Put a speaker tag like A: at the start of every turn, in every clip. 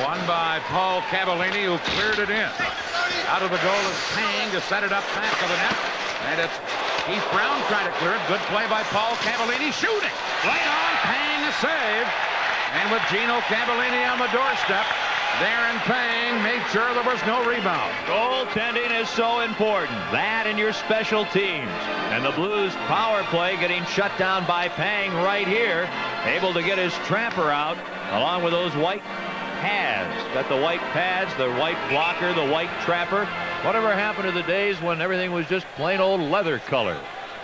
A: Won by Paul Cavallini, who cleared it in. Out of the goal is Pang to set it up back of the net. And it's Keith Brown trying to clear it. Good play by Paul Cavallini, shooting. Right on, Pang, a save. And with Gino Cavallini on the doorstep, Darren Pang made sure there was no rebound.
B: Goaltending is so important. That and your special teams. And the Blues power play getting shut down by Pang right here. Able to get his trapper out along with those white pads. Got the white pads, the white blocker, the white trapper. Whatever happened to the days when everything was just plain old leather color?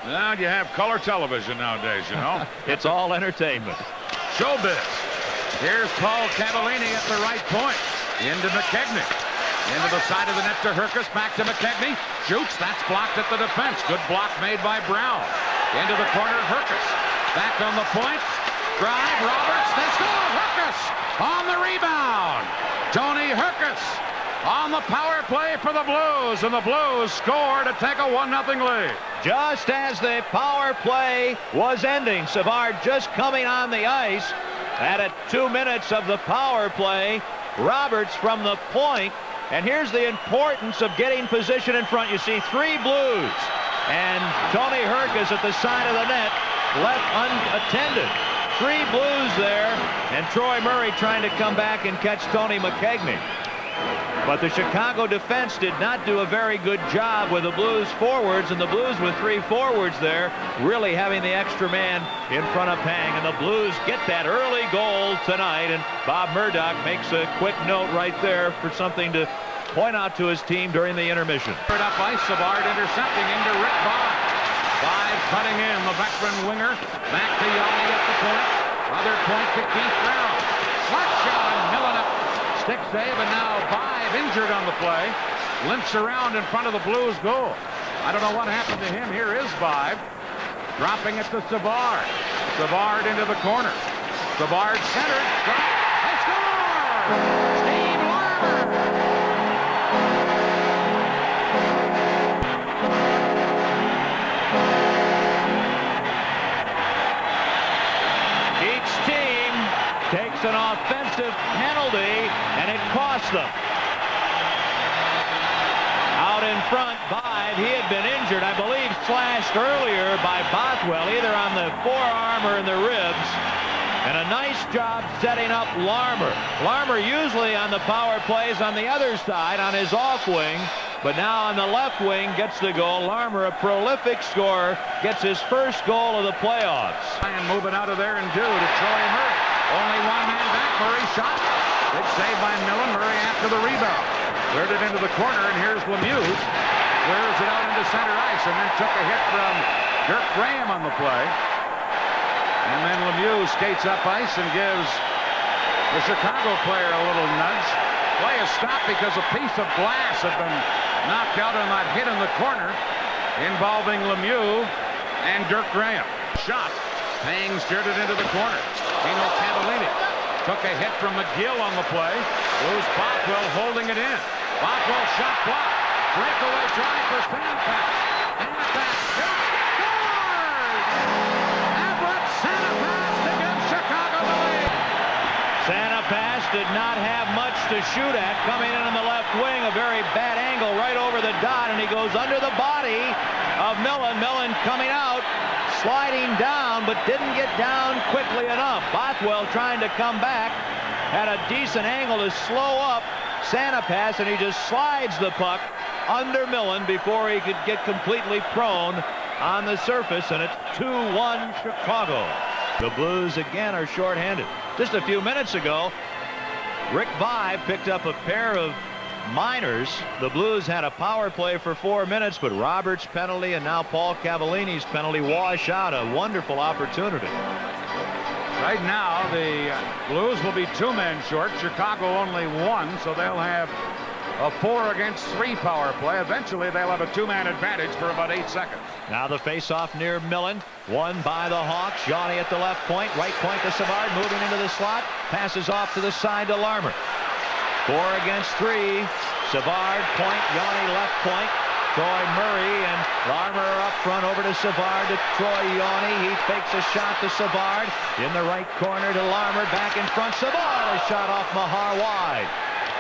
A: Now you have color television nowadays, you know.
B: It's all entertainment.
A: Showbiz. Here's Paul Cavallini at the right point. Into McKegney. Into the side of the net to Hrkac. Back to McKegney. Shoots. That's blocked at the defense. Good block made by Brown. Into the corner, Hrkac. Back on the point. Drive. Roberts. They score. Hrkac on the rebound. Tony Hrkac on the power play for the Blues. And the Blues score to take a 1-0 lead.
B: Just as the power play was ending, Savard just coming on the ice. At 2 minutes of the power play, Roberts from the point. And here's the importance of getting position in front. You see 3 Blues. And Tony Hrkac at the side of the net, left unattended. 3 Blues there. And Troy Murray trying to come back and catch Tony McKegney. But the Chicago defense did not do a very good job with the Blues forwards, and the Blues with 3 forwards there really having the extra man in front of Pang. And the Blues get that early goal tonight, and Bob Murdoch makes a quick note right there for something to point out to his team during the intermission.
A: Third up ice, Savard intercepting into Rick Vaive. Vaive cutting in, the veteran winger. Back to Yanni at the point. Other point to Keith Brown. Slap shot and Millen up. Stick save, and now Vaive injured on the play. Limps around in front of the Blues goal. I don't know what happened to him. Here is Vaive. Dropping it to Savard. Savard into the corner. Savard centered. They score! Steve Larmer!
B: Each team takes an offensive penalty, and it cost them. Out in front, Vaive, he had been injured, I believe, slashed earlier by Bothwell, either on the forearm or in the ribs. And a nice job setting up Larmer. Larmer usually on the power plays on the other side, on his off wing, but now on the left wing gets the goal. Larmer, a prolific scorer, gets his first goal of the playoffs.
A: And moving out of there and due to Troy Murray. Only one man back. Murray shot. Big save by Millen. Murray after the rebound. Cleared it into the corner, and here's Lemieux. Clears it out into center ice, and then took a hit from Dirk Graham on the play. And then Lemieux skates up ice and gives the Chicago player a little nudge. Play is stopped because a piece of glass had been knocked out on that hit in the corner involving Lemieux and Dirk Graham. Shot. Pang steered it into the corner. Gino Cavallini took a hit from McGill on the play. Blues Bothwell holding it in. Bothwell shot blocked. Breakaway drive for Sandpass. Sandpass shot. Scores! Everett Sandpass to give Chicago the lead.
B: Sandpass did not have much to shoot at. Coming in on the left wing, a very bad angle right over the dot, and he goes under the body of Millen. Millen coming out, sliding down, but didn't get down quickly enough. Bothwell trying to come back, had a decent angle to slow up Sandpass, and he just slides the puck under Millen before he could get completely prone on the surface, and it's 2-1 Chicago. The Blues again are shorthanded. Just a few minutes ago, Rick Vaive picked up a pair of minors. The Blues had a power play for 4 minutes, but Roberts' penalty and now Paul Cavallini's penalty wash out a wonderful opportunity.
A: Right now, the Blues will be 2 men short. Chicago only 1, so they'll have a 4-against-3 power play. Eventually, they'll have a 2-man advantage for about 8 seconds.
B: Now the face-off near Millen, won by the Hawks. Yanni at the left point, right point to Savard, moving into the slot, passes off to the side to Larmer. 4 against 3. Savard point, Yanni left point. Troy Murray and Larmer up front over to Savard to Troy Yanni. He fakes a shot to Savard in the right corner to Larmer. Back in front. Savard, a shot off Mahar wide.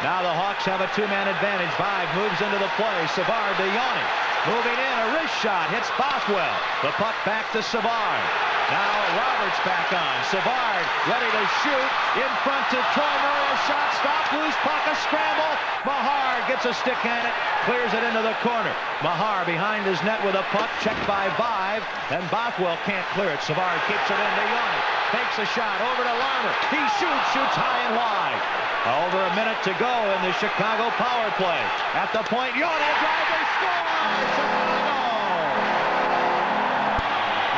B: Now the Hawks have a two-man advantage. Vibe moves into the play. Savard to Yanni. Moving in, a wrist shot hits Bothwell. The puck back to Savard. Now Roberts back on. Savard ready to shoot. In front to Troy Murray. A shot stopped. Loose puck. A scramble. Mahar gets a stick on it. Clears it into the corner. Mahar behind his net with a puck. Checked by Vibe. And Bothwell can't clear it. Savard keeps it into Yanni. Fakes a shot over to Larmer. He shoots high and wide. Over a minute to go in the Chicago power play. At the point, Yanni driver scores! Chicago!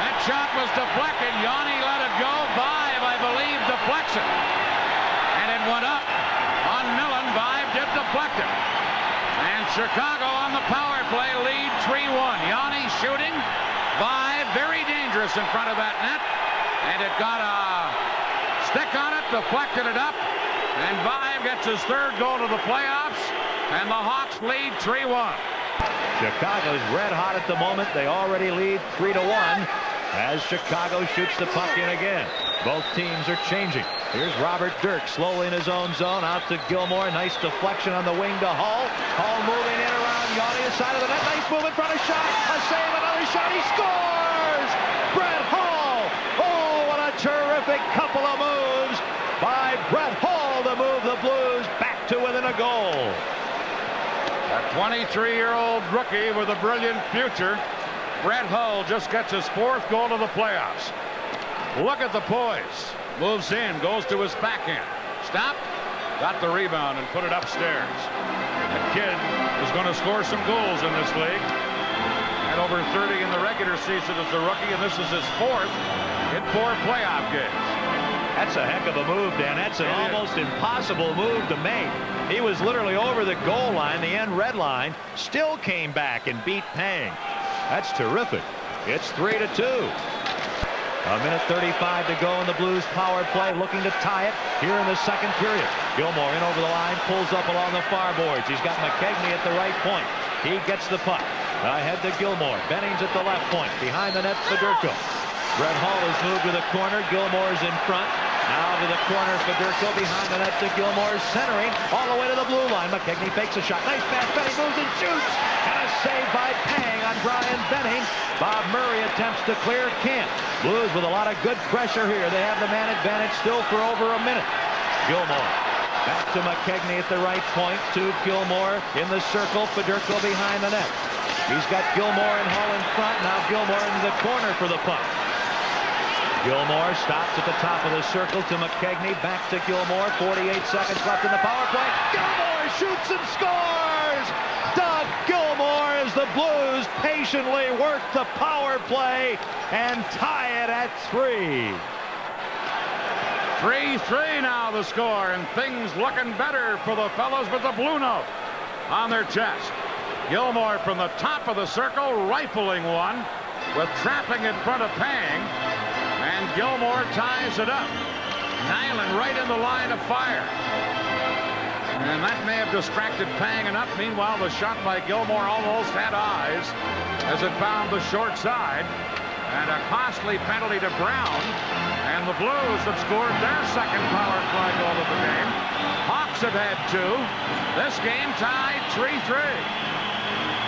A: That shot was deflected. Yanni let it go. Vibe, I believe, deflects it. And it went up on Millen. Vibe did deflect it. And Chicago on the power play lead 3-1. Yanni shooting. Vibe very dangerous in front of that net. And it got a stick on it, deflected it up. And Vibe gets his third goal of the playoffs, and the Hawks lead 3-1.
B: Chicago's red hot at the moment. They already lead 3-1 as Chicago shoots the puck in again. Both teams are changing. Here's Robert Dirk slowly in his own zone out to Gilmore. Nice deflection on the wing to Hull. Hull moving in around Yanni, the side of the net. Nice move in front of shot. A save, another shot. He scores! Brett Hull! Oh, what a terrific couple of moves by Brett Hull to move the Blues back to within a goal.
A: A 23-year-old rookie with a brilliant future. Brett Hull just gets his fourth goal of the playoffs. Look at the poise. Moves in, goes to his backhand. Stop. Got the rebound and put it upstairs. That kid is going to score some goals in this league. Had over 30 in the regular season as a rookie, and this is his fourth in 4 playoff games.
B: That's a heck of a move, Dan. That's an almost impossible move to make. He was literally over the goal line, the end red line, still came back and beat Pang. That's terrific. It's 3-2. A minute 35 to go in the Blues power play, looking to tie it here in the second period. Gilmore in over the line, pulls up along the far boards. He's got McKegney at the right point. He gets the puck. Ahead to Gilmore. Bennings at the left point. Behind the net, Fedorko. Brett Hull has moved to the corner. Gilmore's in front. Now to the corner, Fedorko behind the net to Gilmore, centering all the way to the blue line. McKegney fakes a shot. Nice pass. Benning moves and shoots. And a save by Pang on Brian Benning. Bob Murray attempts to clear. Can't. Blues with a lot of good pressure here. They have the man advantage still for over a minute. Gilmore. Back to McKegney at the right point. To Gilmore in the circle. Fedorko behind the net. He's got Gilmore and Hull in front. Now Gilmore into the corner for the puck. Gilmore stops at the top of the circle to McKegney. Back to Gilmore. 48 seconds left in the power play. Gilmore shoots and scores! Doug Gilmore as the Blues patiently work the power play and tie it at 3.
A: 3-3 now the score, and things looking better for the fellows with the blue note on their chest. Gilmore from the top of the circle, rifling one with trapping in front of Pang. And Gilmore ties it up. Nyland right in the line of fire. And that may have distracted Pang enough. Meanwhile, the shot by Gilmore almost had eyes as it found the short side. And a costly penalty to Brown. And the Blues have scored their second power play goal of the game. Hawks have had 2. This game tied 3-3.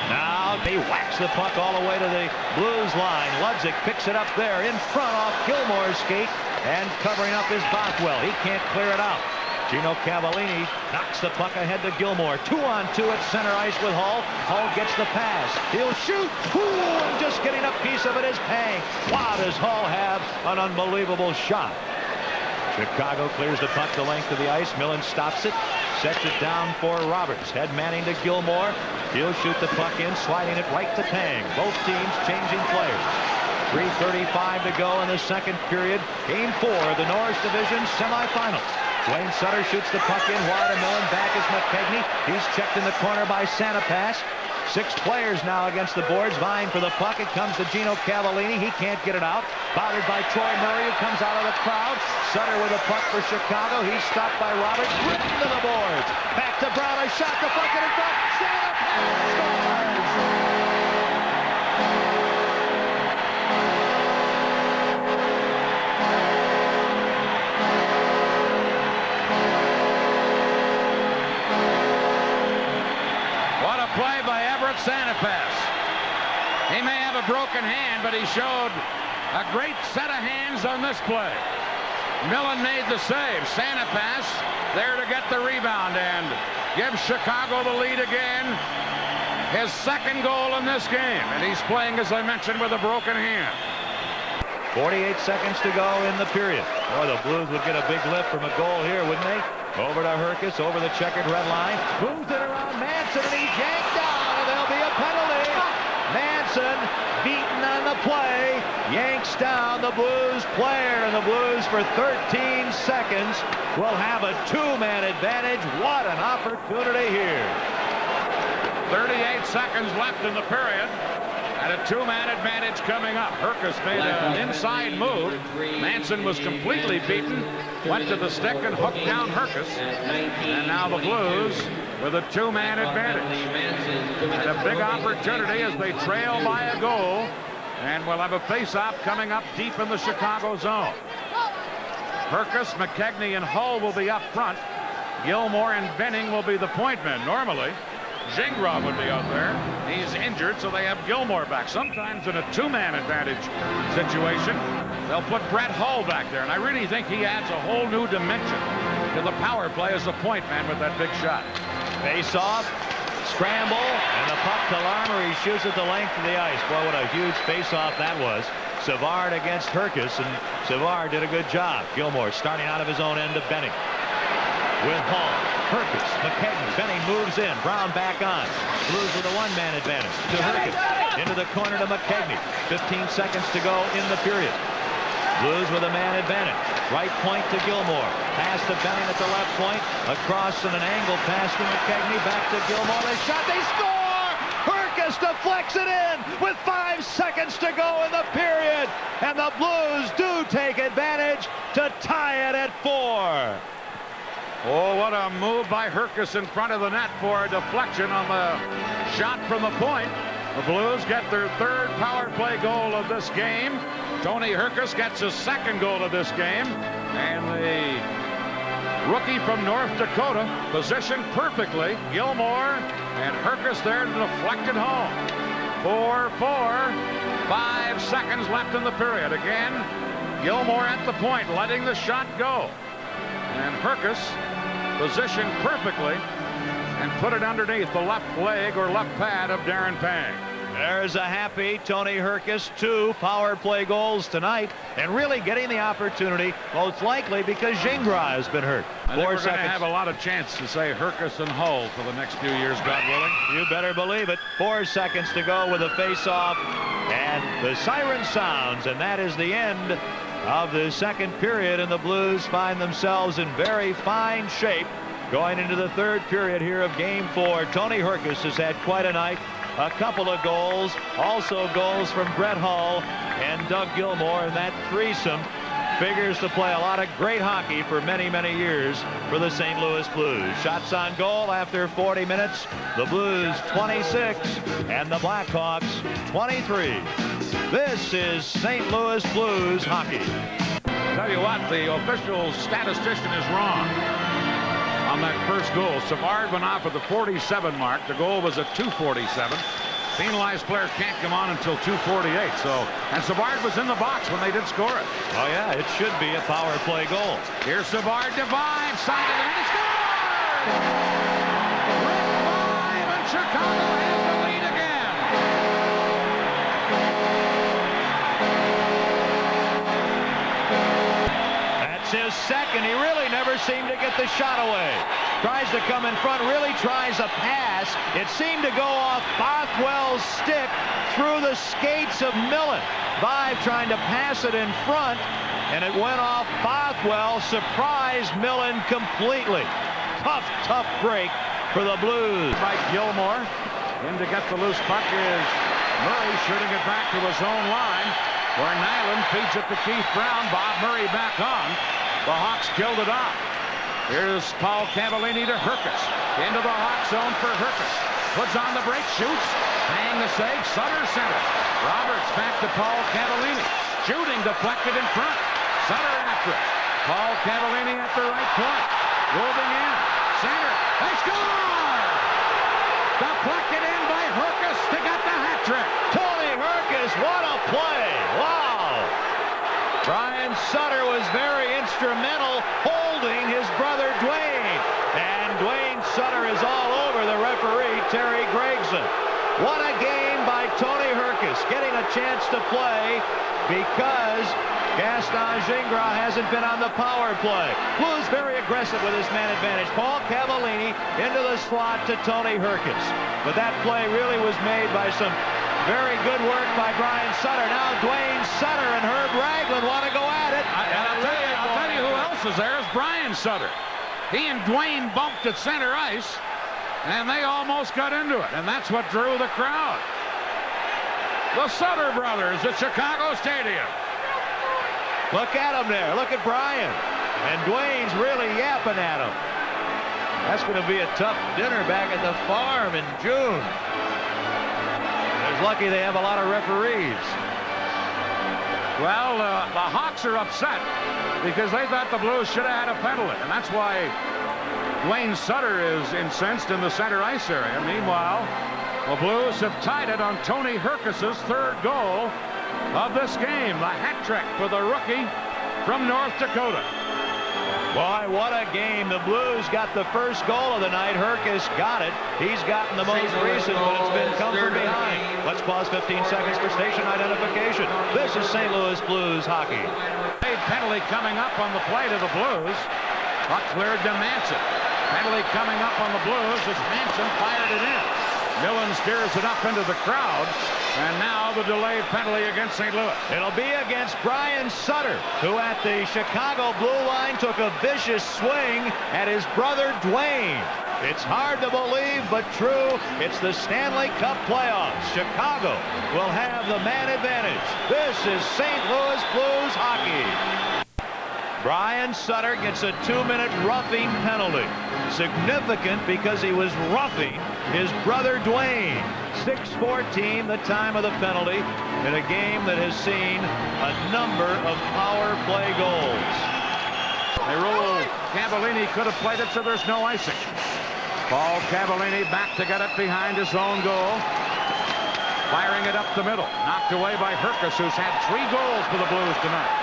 B: Now he whacks the puck all the way to the Blues line. Ludzik picks it up there in front off Gilmore's skate and covering up his Bothwell. He can't clear it out. Gino Cavallini knocks the puck ahead to Gilmore. 2-on-2 at center ice with Hull. Hull gets the pass. He'll shoot. Ooh, and just getting a piece of it is Pang. Wow, does Hull have an unbelievable shot. Chicago clears the puck the length of the ice. Millen stops it. Sets it down for Roberts. Head Manning to Gilmore. He'll shoot the puck in, sliding it right to Pang. Both teams changing players. 3:35 to go in the second period. Game 4 of the Norris Division semifinal. Wayne Sutter shoots the puck in wide of Millen. Back is McKegney. He's checked in the corner by Santapass. 6 players now against the boards vying for the puck. It comes to Gino Cavallini. He can't get it out. Bothered by Troy Murray, who comes out of the crowd. Sutter with a puck for Chicago. He's stopped by Roberts. Driven to the boards. Back to Brown. A shot deflected in front. Santapass scores!
A: play by Everett Santapass. He may have a broken hand, but he showed a great set of hands on this play. Millen made the save. Santapass there to get the rebound and give Chicago the lead again. His second goal in this game, and he's playing, as I mentioned, with a broken hand.
B: 48 seconds to go in the period. Boy, the Blues would get a big lift from a goal here, wouldn't they? Over to Hrkac, over the checkered red line. Moves it around Manson, and he's yanked down, and there'll be a penalty. Manson beaten on the play, yanks down the Blues player, and the Blues for 13 seconds will have a two-man advantage. What an opportunity here.
A: 38 seconds left in the period. And a two-man advantage coming up. Hrkac made an inside move. Manson was completely beaten. Went to the stick and hooked down Hrkac. And now the Blues with a two-man advantage. And a big opportunity as they trail by a goal. And we'll have a face-off coming up deep in the Chicago zone. Hrkac, McKegney, and Hull will be up front. Gilmore and Benning will be the point men normally. Gingras would be out there. He's injured, so they have Gilmore back. Sometimes in a two-man advantage situation, they'll put Brett Hull back there, and I really think he adds a whole new dimension to the power play as a point man with that big shot.
B: Face-off, scramble, and the puck to Larmer. He shoots at the length of the ice. Boy, what a huge face-off that was. Savard against Hrkac, and Savard did a good job. Gilmore starting out of his own end to Benning. With Hull, Hrkac, McKegney, Benning moves in, Brown back on. Blues with a one-man advantage to Hrkac. Into the corner to McKegney. 15 seconds to go in the period. Blues with a man advantage. Right point to Gilmore. Pass to Benning at the left point. Across in an angle pass to McKegney. Back to Gilmore. They shot. They score! Hrkac deflects it in with 5 seconds to go in the period. And the Blues do take advantage to tie it at 4.
A: Oh, what a move by Hrkac in front of the net for a deflection on the shot from the point. The Blues get their third power play goal of this game. Tony Hrkac gets his second goal of this game. And the rookie from North Dakota positioned perfectly. Gilmore and Hrkac there to deflect it home. 4-4. 5 seconds left in the period. Again, Gilmore at the point, letting the shot go. And Hrkac positioned perfectly and put it underneath the left leg or left pad of Darren Pang.
B: There's a happy Tony Hrkac. 2 power play goals tonight, and really getting the opportunity, most likely because Gingras has been hurt.
A: I think we're going to have a lot of chance to say Hrkac and Hull for the next few years, God willing.
B: You better believe it. 4 seconds to go with a face-off, and the siren sounds, and that is the end of the second period, and the Blues find themselves in very fine shape going into the third period here of Game 4. Tony Hrkac has had quite a night. A couple of goals, also goals from Brett Hull and Doug Gilmore, and that threesome figures to play a lot of great hockey for many, many years for the St. Louis Blues. Shots on goal after 40 minutes. The Blues 26 and the Blackhawks 23. This is St. Louis Blues hockey.
A: Tell you what, the official statistician is wrong on that first goal. Savard went off at the 47 mark. The goal was at 2:47. Penalized player can't come on until 2:48. And Savard was in the box when they did score it.
B: Oh yeah, it should be a power play goal.
A: Here's Savard, divides, side of the net, he scores! Red 5, and Chicago has the lead again.
B: That's his second. He really never seemed to get the shot away. Tries to come in front, really tries a pass. It seemed to go off Bothwell's stick through the skates of Millen. Vive trying to pass it in front, and it went off Bothwell. Surprised Millen completely. Tough break for the Blues.
A: By Gilmore. In to get the loose puck is Murray, shooting it back to his own line, where Nyland feeds it to Keith Brown. Bob Murray back on. The Hawks killed it off. Here's Paul Cavallini to Hrkac. Into the Hawk zone for Hrkac. Puts on the break, shoots. Hang the save. Sutter center. Roberts back to Paul Cavallini. Shooting deflected in front. Sutter after it. Paul Cavallini at the right point. Moving in. Center. They score! Deflected in. Hrkac to get the hat trick.
B: Tony Hrkac, what a play. Wow. Brian Sutter was very instrumental holding his brother Dwayne. And Dwayne Sutter is all over the referee, Terry Gregson. What a game by Tony Hrkac, getting a chance to play because Gaston Gingras hasn't been on the power play. Blues very aggressive with his man advantage. Paul Cavallini into the slot to Tony Hrkac. But that play really was made by some very good work by Brian Sutter. Now Dwayne Sutter and Herb Ragland want to go at it.
A: I'll tell you who else is there is Brian Sutter. He and Dwayne bumped at center ice, and they almost got into it, and that's what drew the crowd. The Sutter brothers at Chicago Stadium.
B: Look at him there. Look at Brian. And Dwayne's really yapping at him. That's going to be a tough dinner back at the farm in June. It's lucky they have a lot of referees.
A: Well, the Hawks are upset because they thought the Blues should have had a penalty, and that's why Dwayne Sutter is incensed in the center ice area. Meanwhile, the Blues have tied it on Tony Hrkac's third goal of this game. The hat trick for the rookie from North Dakota.
B: Boy, what a game. The Blues got the first goal of the night. Hrkac got it. He's gotten the most recent, but it's been come from behind. Let's pause 15 seconds for station identification. This is St. Louis Blues hockey.
A: A penalty coming up on the play to the Blues. Puck cleared to Manson. Penalty coming up on the Blues as Manson fired it in. Millen steers it up into the crowd, and now the delayed penalty against St. Louis.
B: It'll be against Brian Sutter, who at the Chicago blue line took a vicious swing at his brother Dwayne. It's hard to believe, but true. It's the Stanley Cup playoffs. Chicago will have the man advantage. This is St. Louis Blues hockey. Brian Sutter gets a 2-minute roughing penalty. Significant because he was roughing his brother Dwayne. 6:14 the time of the penalty in a game that has seen a number of power play goals.
A: They rule Cavallini could have played it, so there's no icing. Paul Cavallini back to get it behind his own goal. Firing it up the middle. Knocked away by Hrkac, who's had 3 goals for the Blues tonight.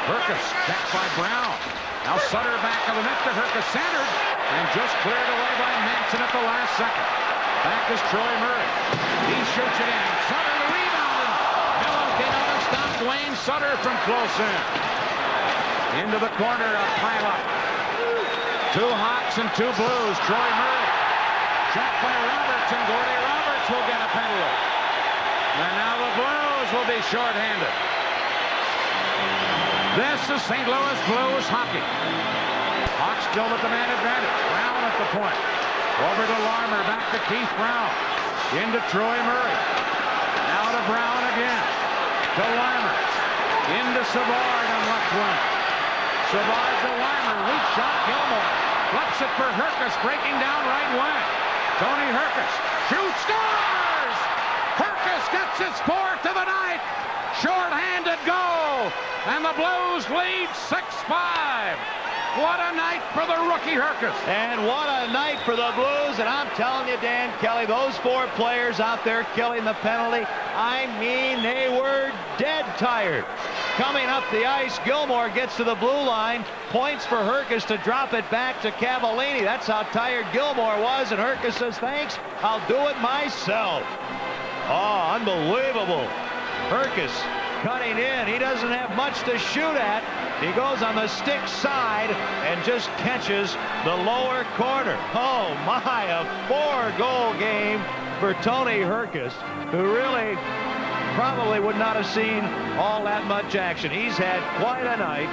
A: Hrkac checked by Brown. Now Sutter back of the net to Hrkac, centered, and just cleared away by Manson at the last second. Back is Troy Murray. He shoots it in. Sutter the rebound. Millen came out and stopped Dwayne Sutter from close in. Into the corner, a pile-up. 2 Hawks and 2 Blues. Troy Murray. Checked by Roberts, and Gordy Roberts will get a penalty. And now the Blues will be shorthanded. This is St. Louis Blues hockey. Hawks still with the man advantage. Brown at the point. Over to Larmer. Back to Keith Brown. Into Troy Murray. Now to Brown again. To Larmer. Into Savard on left wing. Savard to Larmer. Weak shot. Gilmore. Flips it for Hrkac. Breaking down right wing. Tony Hrkac. Shoots. Scores! Hrkac gets his 4th of the night. Short-handed goal. And the Blues lead 6-5. What a night for the rookie Hrkac.
B: And what a night for the Blues. And I'm telling you, Dan Kelly, those 4 players out there killing the penalty, I mean, they were dead tired. Coming up the ice, Gilmore gets to the blue line, points for Hrkac to drop it back to Cavallini. That's how tired Gilmore was, and Hrkac says, thanks, I'll do it myself. Oh, unbelievable. Hrkac cutting in. He doesn't have much to shoot at. He goes on the stick side and just catches the lower corner. Oh my, a 4-goal game for Tony Hrkac, who really probably would not have seen all that much action. He's had quite a night.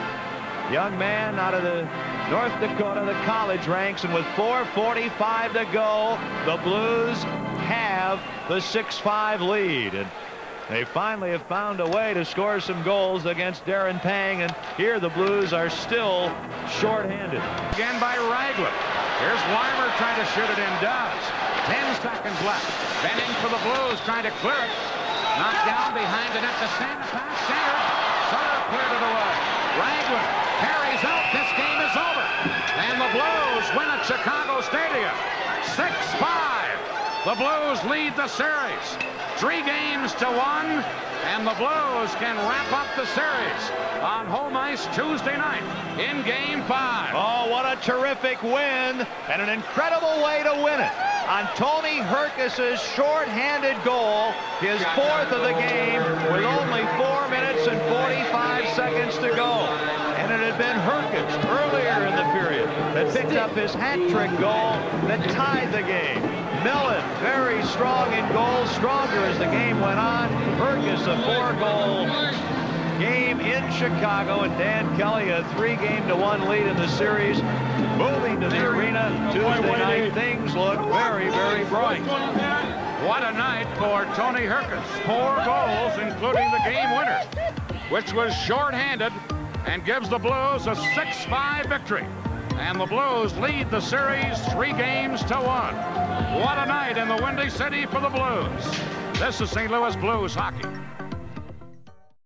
B: Young man out of the North Dakota, the college ranks, and with 4:45 to go, the Blues have the 6-5 lead. And they finally have found a way to score some goals against Darren Pang, and here the Blues are still shorthanded.
A: Again by Ragland. Here's Larmer trying to shoot it in. Does. 10 seconds left. Benning for the Blues trying to clear it. Knocked down behind the net to Santa Pass. Centered. Sutter cleared it away. Ragland carries out. This game is over. And the Blues win at Chicago Stadium. 6-5. The Blues lead the series 3-1, and the Blues can wrap up the series on home ice Tuesday night in Game 5.
B: Oh, what a terrific win, and an incredible way to win it. On Tony Hrkac's short-handed goal, his 4th of the game, with only 4 minutes and 45 seconds to go. And it had been Hrkac earlier in the period that picked up his hat-trick goal that tied the game. Millen, very strong in goal, stronger as the game went on. Hrkac, a 4-goal game in Chicago, and Dan Kelly a 3-1 lead in the series. Moving to the arena Tuesday night, things look very, very bright.
A: What a night for Tony Hrkac. 4 goals, including the game winner, which was shorthanded and gives the Blues a 6-5 victory. And the Blues lead the series 3-1. What a night in the Windy City for the Blues. This is St. Louis Blues hockey.